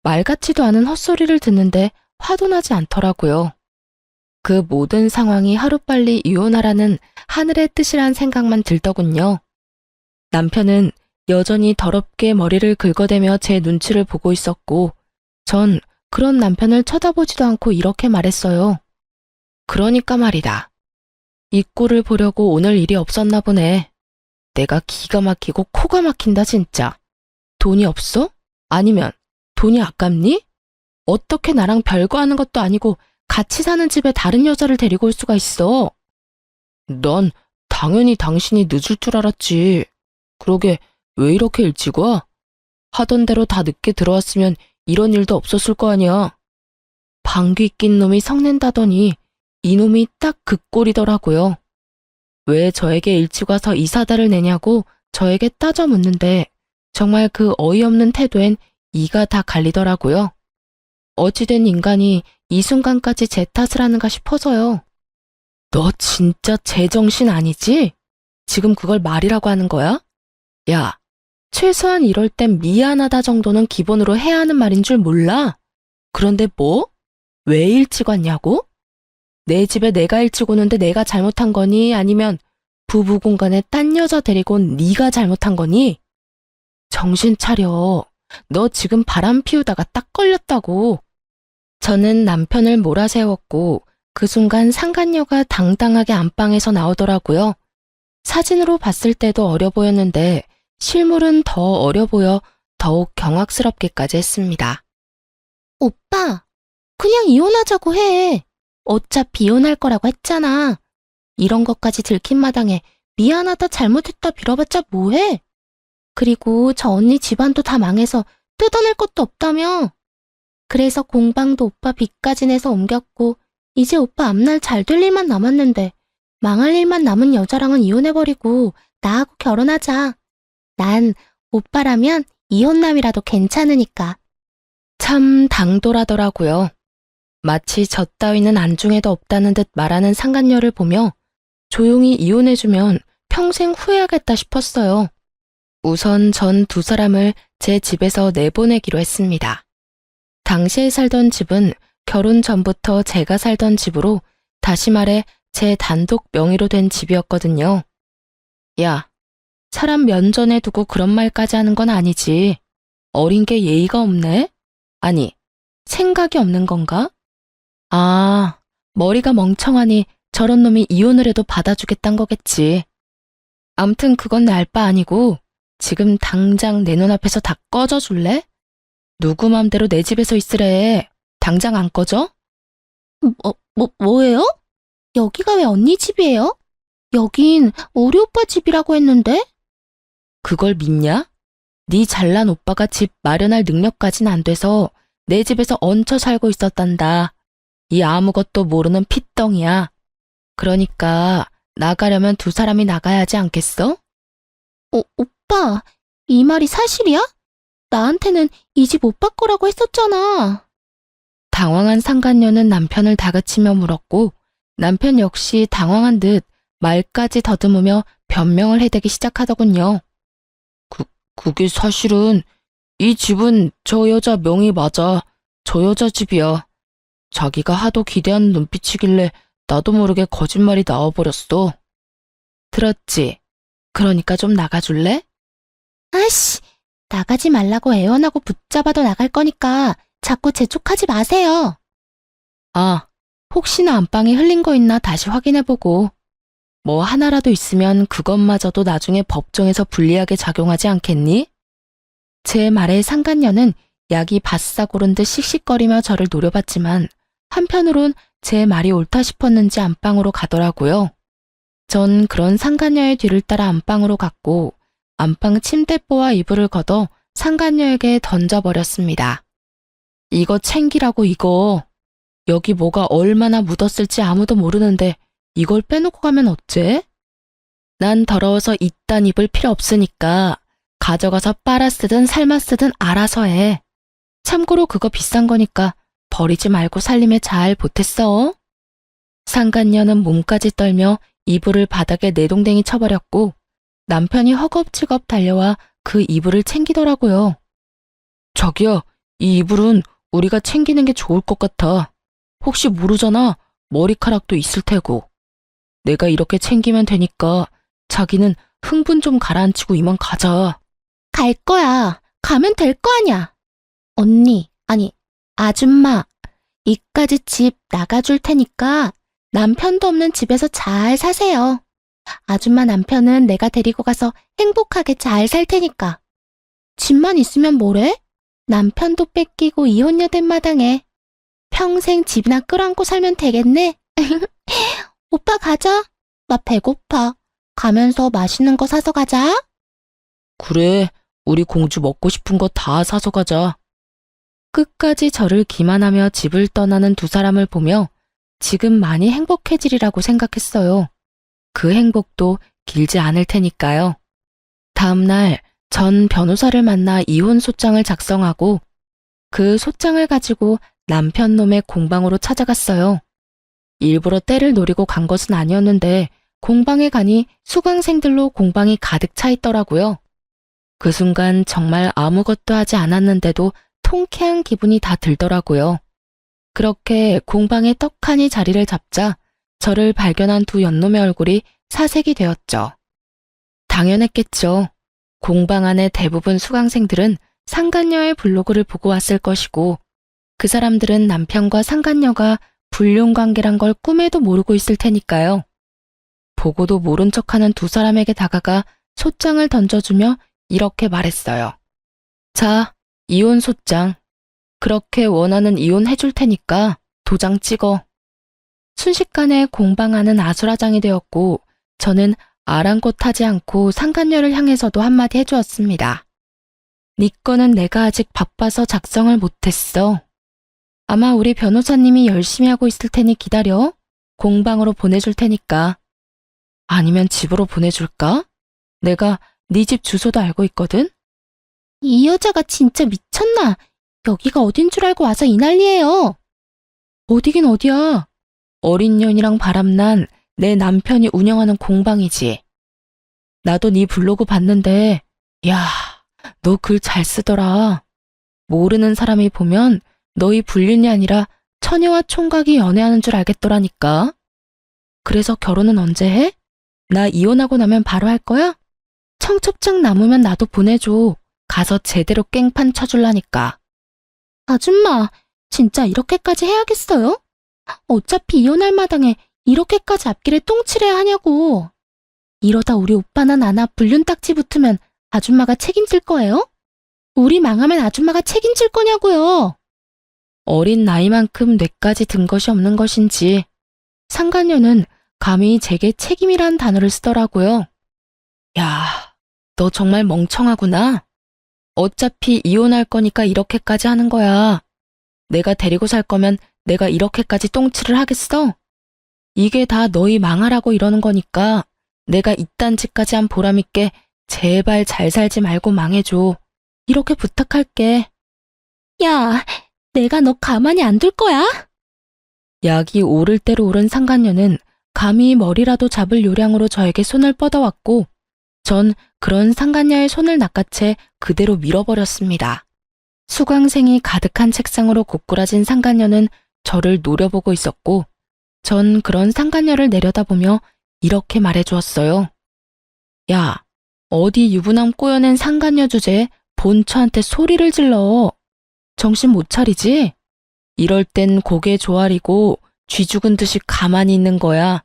Speaker 1: 말 같지도 않은 헛소리를 듣는데 화도 나지 않더라고요. 그 모든 상황이 하루빨리 이혼하라는 하늘의 뜻이란 생각만 들더군요. 남편은 여전히 더럽게 머리를 긁어대며 제 눈치를 보고 있었고, 전 그런 남편을 쳐다보지도 않고 이렇게 말했어요. 그러니까 말이다. 이 꼴을 보려고 오늘 일이 없었나 보네. 내가 기가 막히고 코가 막힌다 진짜. 돈이 없어? 아니면 돈이 아깝니? 어떻게 나랑 별거 하는 것도 아니고 같이 사는 집에 다른 여자를 데리고 올 수가 있어?
Speaker 2: 난 당연히 당신이 늦을 줄 알았지. 그러게 왜 이렇게 일찍 와? 하던 대로 다 늦게 들어왔으면 이런 일도 없었을 거 아니야.
Speaker 1: 방귀 낀 놈이 성낸다더니 이놈이 딱 그 꼴이더라고요. 왜 저에게 일찍 와서 이 사달을 내냐고 저에게 따져 묻는데 정말 그 어이없는 태도엔 이가 다 갈리더라고요. 어찌된 인간이 이 순간까지 제 탓을 하는가 싶어서요. 너 진짜 제정신 아니지? 지금 그걸 말이라고 하는 거야? 야, 최소한 이럴 땐 미안하다 정도는 기본으로 해야 하는 말인 줄 몰라?
Speaker 2: 그런데 뭐? 왜 일찍 왔냐고? 내 집에 내가 일찍 오는데 내가 잘못한 거니? 아니면 부부 공간에 딴 여자 데리고 온 네가 잘못한 거니? 정신 차려. 너 지금 바람 피우다가 딱 걸렸다고. 저는 남편을 몰아세웠고 그 순간 상간녀가 당당하게 안방에서 나오더라고요. 사진으로 봤을 때도 어려 보였는데 실물은 더 어려 보여 더욱 경악스럽게까지 했습니다.
Speaker 3: 오빠, 그냥 이혼하자고 해. 어차피 이혼할 거라고 했잖아. 이런 것까지 들킨 마당에 미안하다 잘못했다 빌어봤자 뭐해? 그리고 저 언니 집안도 다 망해서 뜯어낼 것도 없다며. 그래서 공방도 오빠 빚까지 내서 옮겼고 이제 오빠 앞날 잘 될 일만 남았는데 망할 일만 남은 여자랑은 이혼해버리고 나하고 결혼하자. 난 오빠라면 이혼남이라도 괜찮으니까.
Speaker 1: 참 당돌하더라고요. 마치 저 따위는 안중에도 없다는 듯 말하는 상간녀를 보며 조용히 이혼해주면 평생 후회하겠다 싶었어요. 우선 전 두 사람을 제 집에서 내보내기로 했습니다. 당시에 살던 집은 결혼 전부터 제가 살던 집으로, 다시 말해 제 단독 명의로 된 집이었거든요. 야, 사람 면전에 두고 그런 말까지 하는 건 아니지. 어린 게 예의가 없네? 아니, 생각이 없는 건가? 아, 머리가 멍청하니 저런 놈이 이혼을 해도 받아주겠단 거겠지. 암튼 그건 내 알 바 아니고 지금 당장 내 눈앞에서 다 꺼져줄래? 누구 맘대로 내 집에서 있으래. 당장 안 꺼져?
Speaker 3: 뭐예요? 여기가 왜 언니 집이에요? 여긴 우리 오빠 집이라고 했는데?
Speaker 1: 그걸 믿냐? 네 잘난 오빠가 집 마련할 능력까진 안 돼서 내 집에서 얹혀 살고 있었단다. 이 아무것도 모르는 핏덩이야. 그러니까 나가려면 두 사람이 나가야 하지 않겠어?
Speaker 3: 오빠, 이 말이 사실이야? 나한테는 이 집 오빠 거라고 했었잖아.
Speaker 1: 당황한 상간녀는 남편을 다그치며 물었고 남편 역시 당황한 듯 말까지 더듬으며 변명을 해대기 시작하더군요. 그게 사실은 이 집은 저 여자 명의 맞아. 저 여자 집이야. 자기가 하도 기대하는 눈빛이길래 나도 모르게 거짓말이 나와버렸어. 들었지? 그러니까 좀 나가줄래?
Speaker 3: 아씨, 나가지 말라고 애원하고 붙잡아도 나갈 거니까 자꾸 재촉하지 마세요.
Speaker 1: 아, 혹시나 안방에 흘린 거 있나 다시 확인해보고. 뭐 하나라도 있으면 그것마저도 나중에 법정에서 불리하게 작용하지 않겠니? 제 말에 상간녀는 약이 바싹 오른 듯 씩씩거리며 저를 노려봤지만 한편으론 제 말이 옳다 싶었는지 안방으로 가더라고요. 전 그런 상간녀의 뒤를 따라 안방으로 갔고 안방 침대보와 이불을 걷어 상간녀에게 던져버렸습니다. 이거 챙기라고 이거. 여기 뭐가 얼마나 묻었을지 아무도 모르는데 이걸 빼놓고 가면 어째? 난 더러워서 이딴 입을 필요 없으니까 가져가서 빨아 쓰든 삶아 쓰든 알아서 해. 참고로 그거 비싼 거니까 버리지 말고 살림에 잘 보탰어. 상간녀는 몸까지 떨며 이불을 바닥에 내동댕이 쳐버렸고 남편이 허겁지겁 달려와 그 이불을 챙기더라고요. 자기야, 이 이불은 우리가 챙기는 게 좋을 것 같아. 혹시 모르잖아. 머리카락도 있을 테고. 내가 이렇게 챙기면 되니까 자기는 흥분 좀 가라앉히고 이만 가자.
Speaker 3: 갈 거야. 가면 될 거 아냐. 언니, 아니, 아줌마, 이까지 집 나가줄 테니까 남편도 없는 집에서 잘 사세요. 아줌마 남편은 내가 데리고 가서 행복하게 잘 살 테니까. 집만 있으면 뭐래? 남편도 뺏기고 이혼녀 된 마당에 평생 집이나 끌어안고 살면 되겠네. 오빠 가자. 나 배고파. 가면서 맛있는 거 사서 가자.
Speaker 2: 그래, 우리 공주 먹고 싶은 거 다 사서 가자.
Speaker 1: 끝까지 저를 기만하며 집을 떠나는 두 사람을 보며 지금 많이 행복해지리라고 생각했어요. 그 행복도 길지 않을 테니까요. 다음 날 전 변호사를 만나 이혼 소장을 작성하고 그 소장을 가지고 남편 놈의 공방으로 찾아갔어요. 일부러 때를 노리고 간 것은 아니었는데 공방에 가니 수강생들로 공방이 가득 차 있더라고요. 그 순간 정말 아무것도 하지 않았는데도 통쾌한 기분이 다 들더라고요. 그렇게 공방에 떡하니 자리를 잡자 저를 발견한 두 연놈의 얼굴이 사색이 되었죠. 당연했겠죠. 공방 안의 대부분 수강생들은 상간녀의 블로그를 보고 왔을 것이고 그 사람들은 남편과 상간녀가 불륜관계란 걸 꿈에도 모르고 있을 테니까요. 보고도 모른 척하는 두 사람에게 다가가 소장을 던져주며 이렇게 말했어요. 자, 이혼 소장. 그렇게 원하는 이혼 해줄 테니까 도장 찍어. 순식간에 공방 안은 아수라장이 되었고 저는 아랑곳하지 않고 상간녀를 향해서도 한마디 해주었습니다. 네 거는 내가 아직 바빠서 작성을 못했어. 아마 우리 변호사님이 열심히 하고 있을 테니 기다려. 공방으로 보내줄 테니까. 아니면 집으로 보내줄까? 내가 네 집 주소도 알고 있거든?
Speaker 3: 이 여자가 진짜 미쳤나? 여기가 어딘 줄 알고 와서 이 난리예요.
Speaker 1: 어디긴 어디야. 어린 년이랑 바람난 내 남편이 운영하는 공방이지. 나도 네 블로그 봤는데, 야, 너 글 잘 쓰더라. 모르는 사람이 보면 너희 불륜이 아니라 처녀와 총각이 연애하는 줄 알겠더라니까. 그래서 결혼은 언제 해? 나 이혼하고 나면 바로 할 거야? 청첩장 남으면 나도 보내줘. 가서 제대로 깽판 쳐줄라니까.
Speaker 3: 아줌마, 진짜 이렇게까지 해야겠어요? 어차피 이혼할 마당에 이렇게까지 앞길에 똥칠해야 하냐고. 이러다 우리 오빠나 나나 불륜 딱지 붙으면 아줌마가 책임질 거예요? 우리 망하면 아줌마가 책임질 거냐고요.
Speaker 1: 어린 나이만큼 뇌까지 든 것이 없는 것인지 상간녀는 감히 제게 책임이란 단어를 쓰더라고요. 야, 너 정말 멍청하구나. 어차피 이혼할 거니까 이렇게까지 하는 거야. 내가 데리고 살 거면 내가 이렇게까지 똥칠을 하겠어? 이게 다 너희 망하라고 이러는 거니까 내가 이딴 짓까지 한 보람 있게 제발 잘 살지 말고 망해줘. 이렇게 부탁할게.
Speaker 3: 야, 내가 너 가만히 안 둘 거야?
Speaker 1: 약이 오를 대로 오른 상간녀는 감히 머리라도 잡을 요량으로 저에게 손을 뻗어왔고 전 그런 상간녀의 손을 낚아채 그대로 밀어버렸습니다. 수강생이 가득한 책상으로 고꾸라진 상간녀는 저를 노려보고 있었고 전 그런 상간녀를 내려다보며 이렇게 말해주었어요. 야, 어디 유부남 꼬여낸 상간녀 주제에 본처한테 소리를 질러. 정신 못 차리지? 이럴 땐 고개 조아리고 쥐 죽은 듯이 가만히 있는 거야.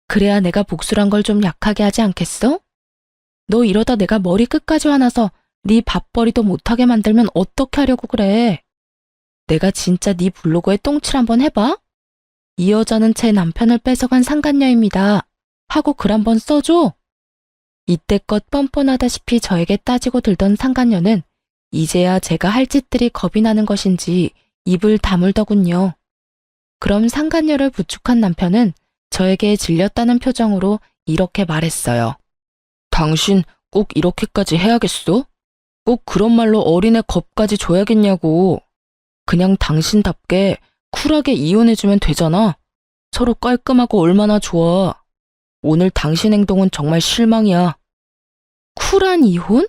Speaker 1: 그래야 내가 복수란 걸 좀 약하게 하지 않겠어? 너 이러다 내가 머리 끝까지 화나서 네 밥벌이도 못하게 만들면 어떻게 하려고 그래? 내가 진짜 네 블로그에 똥칠 한번 해봐? 이 여자는 제 남편을 뺏어간 상간녀입니다. 하고 글 한번 써줘. 이때껏 뻔뻔하다시피 저에게 따지고 들던 상간녀는 이제야 제가 할 짓들이 겁이 나는 것인지 입을 다물더군요. 그럼 상간녀를 부축한 남편은 저에게 질렸다는 표정으로 이렇게 말했어요. 당신 꼭 이렇게까지 해야겠어? 꼭 그런 말로 어린애 겁까지 줘야겠냐고. 그냥 당신답게 쿨하게 이혼해주면 되잖아. 서로 깔끔하고 얼마나 좋아. 오늘 당신 행동은 정말 실망이야. 쿨한 이혼?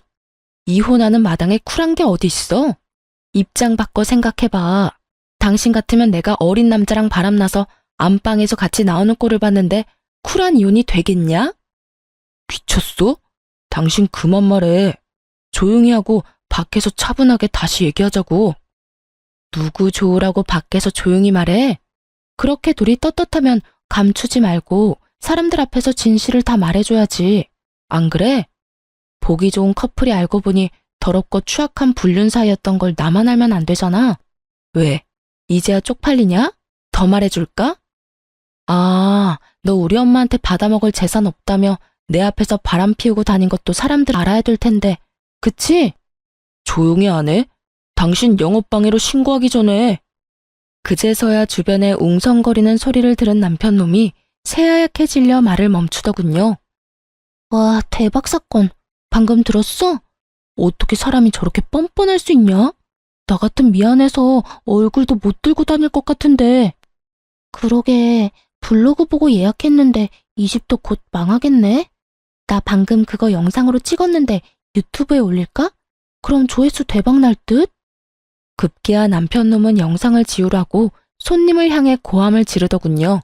Speaker 1: 이혼하는 마당에 쿨한 게 어디 있어? 입장 바꿔 생각해봐. 당신 같으면 내가 어린 남자랑 바람나서 안방에서 같이 나오는 꼴을 봤는데 쿨한 이혼이 되겠냐? 미쳤어? 당신 그만 말해. 조용히 하고 밖에서 차분하게 다시 얘기하자고. 누구 좋으라고 밖에서 조용히 말해? 그렇게 둘이 떳떳하면 감추지 말고 사람들 앞에서 진실을 다 말해줘야지. 안 그래? 보기 좋은 커플이 알고 보니 더럽고 추악한 불륜 사이였던 걸 나만 알면 안 되잖아. 왜? 이제야 쪽팔리냐? 더 말해줄까? 아, 너 우리 엄마한테 받아먹을 재산 없다며 내 앞에서 바람 피우고 다닌 것도 사람들 알아야 될 텐데. 그치? 조용히 안 해? 당신 영업방해로 신고하기 전에. 그제서야 주변에 웅성거리는 소리를 들은 남편놈이 새하얗게 질려 말을 멈추더군요.
Speaker 3: 와, 대박 사건. 방금 들었어? 어떻게 사람이 저렇게 뻔뻔할 수 있냐? 나 같은 미안해서 얼굴도 못 들고 다닐 것 같은데. 그러게, 블로그 보고 예약했는데 이 집도 곧 망하겠네? 나 방금 그거 영상으로 찍었는데 유튜브에 올릴까? 그럼 조회수 대박 날 듯?
Speaker 1: 급기야 남편 놈은 영상을 지우라고 손님을 향해 고함을 지르더군요.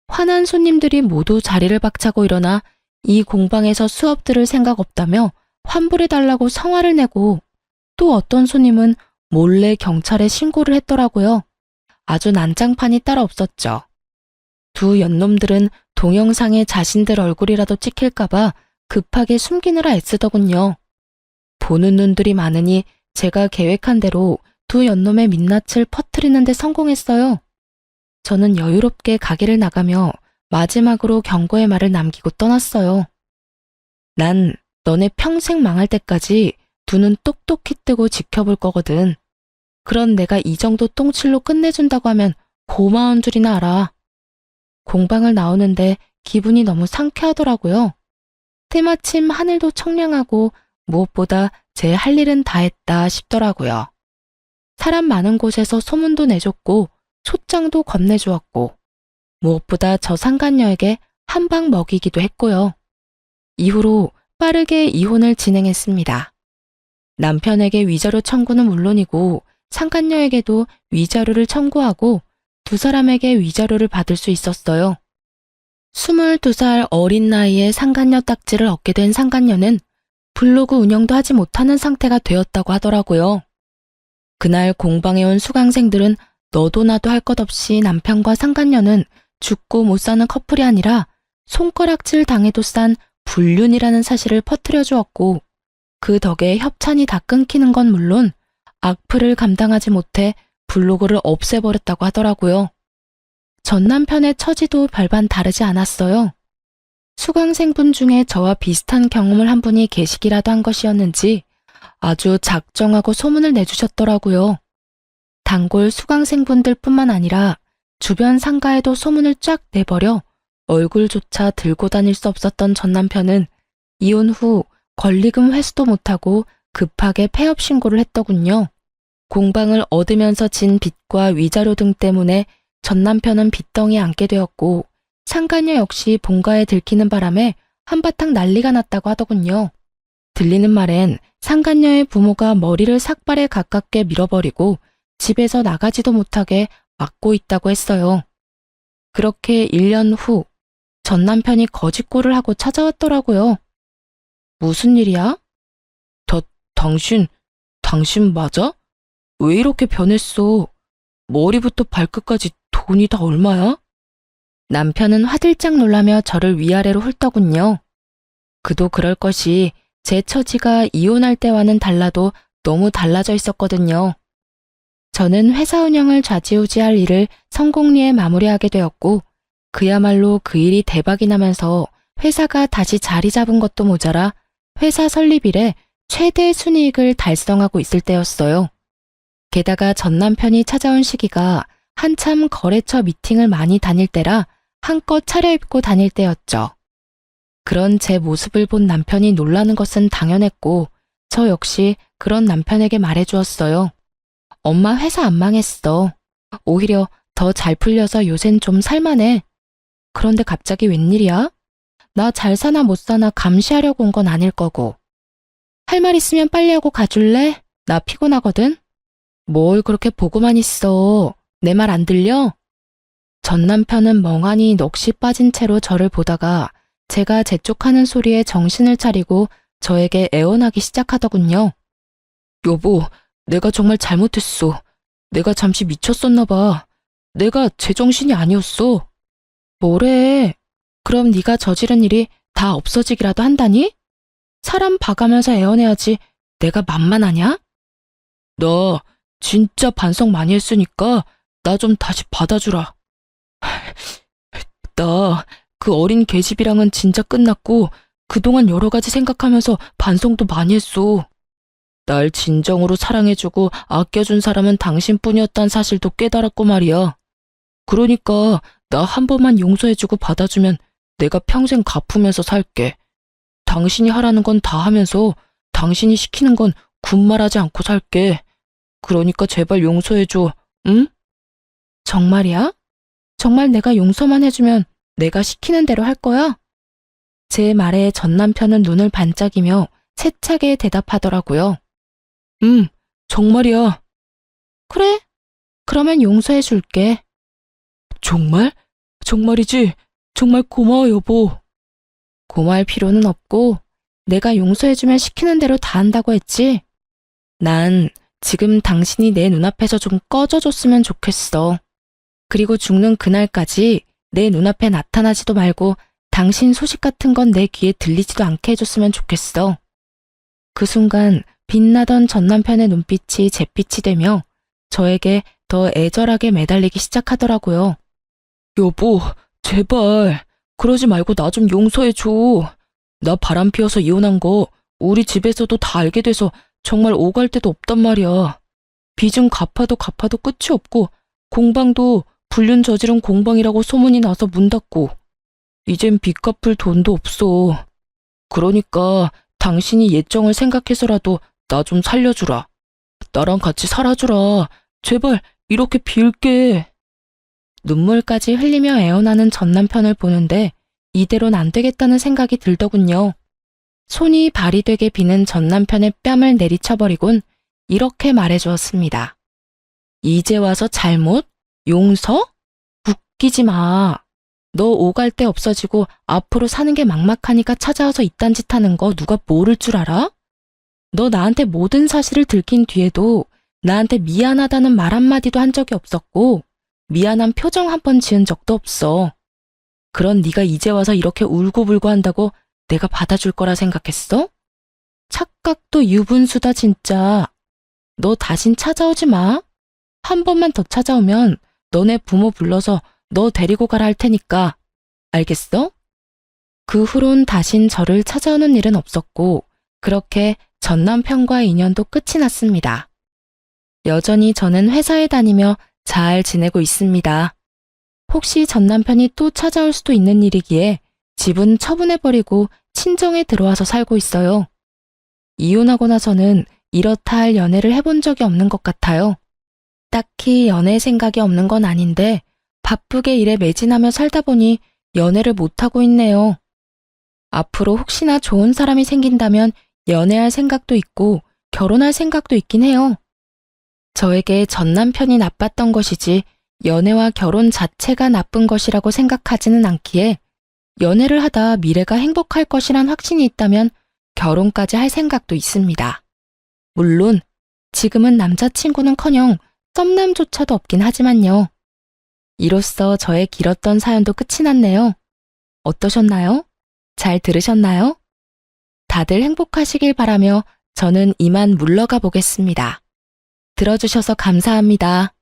Speaker 1: 화난 손님들이 모두 자리를 박차고 일어나 이 공방에서 수업 들을 생각 없다며 환불해달라고 성화를 내고, 또 어떤 손님은 몰래 경찰에 신고를 했더라고요. 아주 난장판이 따로 없었죠. 두 연놈들은 동영상에 자신들 얼굴이라도 찍힐까봐 급하게 숨기느라 애쓰더군요. 보는 눈들이 많으니 제가 계획한 대로 두 연놈의 민낯을 퍼뜨리는 데 성공했어요. 저는 여유롭게 가게를 나가며 마지막으로 경고의 말을 남기고 떠났어요. 난 너네 평생 망할 때까지 두 눈 똑똑히 뜨고 지켜볼 거거든. 그런 내가 이 정도 똥칠로 끝내준다고 하면 고마운 줄이나 알아. 공방을 나오는데 기분이 너무 상쾌하더라고요. 때마침 하늘도 청량하고 무엇보다 제 할 일은 다 했다 싶더라고요. 사람 많은 곳에서 소문도 내줬고 소장도 건네주었고, 무엇보다 저 상간녀에게 한 방 먹이기도 했고요. 이후로 빠르게 이혼을 진행했습니다. 남편에게 위자료 청구는 물론이고 상간녀에게도 위자료를 청구하고 두 사람에게 위자료를 받을 수 있었어요. 22살 어린 나이에 상간녀 딱지를 얻게 된 상간녀는 블로그 운영도 하지 못하는 상태가 되었다고 하더라고요. 그날 공방에 온 수강생들은 너도 나도 할 것 없이 남편과 상간녀는 죽고 못 사는 커플이 아니라 손가락질 당해도 싼 불륜이라는 사실을 퍼뜨려 주었고, 그 덕에 협찬이 다 끊기는 건 물론 악플을 감당하지 못해 블로그를 없애버렸다고 하더라고요. 전 남편의 처지도 별반 다르지 않았어요. 수강생분 중에 저와 비슷한 경험을 한 분이 계시기라도 한 것이었는지 아주 작정하고 소문을 내주셨더라고요. 단골 수강생분들 뿐만 아니라 주변 상가에도 소문을 쫙 내버려 얼굴조차 들고 다닐 수 없었던 전 남편은 이혼 후 권리금 회수도 못하고 급하게 폐업 신고를 했더군요. 공방을 얻으면서 진 빚과 위자료 등 때문에 전 남편은 빚덩이에 앉게 되었고, 상간녀 역시 본가에 들키는 바람에 한바탕 난리가 났다고 하더군요. 들리는 말엔 상간녀의 부모가 머리를 삭발에 가깝게 밀어버리고 집에서 나가지도 못하게 막고 있다고 했어요. 그렇게 1년 후 전 남편이 거짓골을 하고 찾아왔더라고요. 무슨 일이야? 당신 맞아? 왜 이렇게 변했어? 머리부터 발끝까지 돈이 다 얼마야? 남편은 화들짝 놀라며 저를 위아래로 훑더군요. 그도 그럴 것이 제 처지가 이혼할 때와는 달라도 너무 달라져 있었거든요. 저는 회사 운영을 좌지우지할 일을 성공리에 마무리하게 되었고, 그야말로 그 일이 대박이 나면서 회사가 다시 자리 잡은 것도 모자라 회사 설립 이래 최대 순이익을 달성하고 있을 때였어요. 게다가 전 남편이 찾아온 시기가 한참 거래처 미팅을 많이 다닐 때라 한껏 차려입고 다닐 때였죠. 그런 제 모습을 본 남편이 놀라는 것은 당연했고, 저 역시 그런 남편에게 말해주었어요. 엄마 회사 안 망했어. 오히려 더 잘 풀려서 요샌 좀 살만해. 그런데 갑자기 웬일이야? 나 잘 사나 못 사나 감시하려고 온 건 아닐 거고. 할 말 있으면 빨리 하고 가줄래? 나 피곤하거든. 뭘 그렇게 보고만 있어. 내 말 안 들려? 전 남편은 멍하니 넋이 빠진 채로 저를 보다가 제가 재촉하는 소리에 정신을 차리고 저에게 애원하기 시작하더군요. 여보, 내가 정말 잘못했어. 내가 잠시 미쳤었나 봐. 내가 제정신이 아니었어. 뭐래? 그럼 네가 저지른 일이 다 없어지기라도 한다니? 사람 봐가면서 애원해야지 내가 만만하냐? 나 진짜 반성 많이 했으니까 나 좀 다시 받아주라. 나 그 어린 계집이랑은 진짜 끝났고 그동안 여러 가지 생각하면서 반성도 많이 했어. 날 진정으로 사랑해주고 아껴준 사람은 당신뿐이었단 사실도 깨달았고 말이야. 그러니까 나 한 번만 용서해주고 받아주면 내가 평생 갚으면서 살게. 당신이 하라는 건 다 하면서 당신이 시키는 건 군말하지 않고 살게. 그러니까 제발 용서해줘, 응? 정말이야? 정말 내가 용서만 해주면 내가 시키는 대로 할 거야? 제 말에 전 남편은 눈을 반짝이며 세차게 대답하더라고요. 정말이야.
Speaker 3: 그래? 그러면 용서해 줄게.
Speaker 2: 정말? 정말이지? 정말 고마워, 여보.
Speaker 3: 고마울 필요는 없고 내가 용서해주면 시키는 대로 다 한다고 했지? 난 지금 당신이 내 눈앞에서 좀 꺼져줬으면 좋겠어. 그리고 죽는 그날까지 내 눈앞에 나타나지도 말고 당신 소식 같은 건 내 귀에 들리지도 않게 해줬으면 좋겠어. 그 순간 빛나던 전 남편의 눈빛이 잿빛이 되며 저에게 더 애절하게 매달리기 시작하더라고요.
Speaker 2: 여보, 제발. 그러지 말고 나 좀 용서해줘. 나 바람 피워서 이혼한 거 우리 집에서도 다 알게 돼서 정말 오갈 데도 없단 말이야. 빚은 갚아도 끝이 없고 공방도 불륜 저지른 공방이라고 소문이 나서 문 닫고 이젠 빚 갚을 돈도 없어. 그러니까 당신이 예정을 생각해서라도 나 좀 살려주라. 나랑 같이 살아주라. 제발 이렇게 빌게.
Speaker 3: 눈물까지 흘리며 애원하는 전 남편을 보는데 이대로는 안 되겠다는 생각이 들더군요. 손이 발이 되게 비는 전 남편의 뺨을 내리쳐버리곤 이렇게 말해주었습니다. 이제 와서 잘못? 용서? 웃기지 마. 너 오갈 데 없어지고 앞으로 사는 게 막막하니까 찾아와서 이딴 짓 하는 거 누가 모를 줄 알아? 너 나한테 모든 사실을 들킨 뒤에도 나한테 미안하다는 말 한마디도 한 적이 없었고 미안한 표정 한 번 지은 적도 없어. 그런 네가 이제 와서 이렇게 울고불고 한다고 내가 받아줄 거라 생각했어? 착각도 유분수다 진짜. 너 다신 찾아오지 마. 한 번만 더 찾아오면 너네 부모 불러서 너 데리고 가라 할 테니까. 알겠어? 그 후론 다신 저를 찾아오는 일은 없었고 그렇게 전 남편과의 인연도 끝이 났습니다. 여전히 저는 회사에 다니며 잘 지내고 있습니다. 혹시 전 남편이 또 찾아올 수도 있는 일이기에 집은 처분해버리고 친정에 들어와서 살고 있어요. 이혼하고 나서는 이렇다 할 연애를 해본 적이 없는 것 같아요. 딱히 연애 생각이 없는 건 아닌데 바쁘게 일에 매진하며 살다 보니 연애를 못하고 있네요. 앞으로 혹시나 좋은 사람이 생긴다면 연애할 생각도 있고 결혼할 생각도 있긴 해요. 저에게 전 남편이 나빴던 것이지 연애와 결혼 자체가 나쁜 것이라고 생각하지는 않기에 연애를 하다 미래가 행복할 것이란 확신이 있다면 결혼까지 할 생각도 있습니다. 물론 지금은 남자친구는커녕 썸남조차도 없긴 하지만요. 이로써 저의 길었던 사연도 끝이 났네요. 어떠셨나요? 잘 들으셨나요? 다들 행복하시길 바라며 저는 이만 물러가 보겠습니다. 들어주셔서 감사합니다.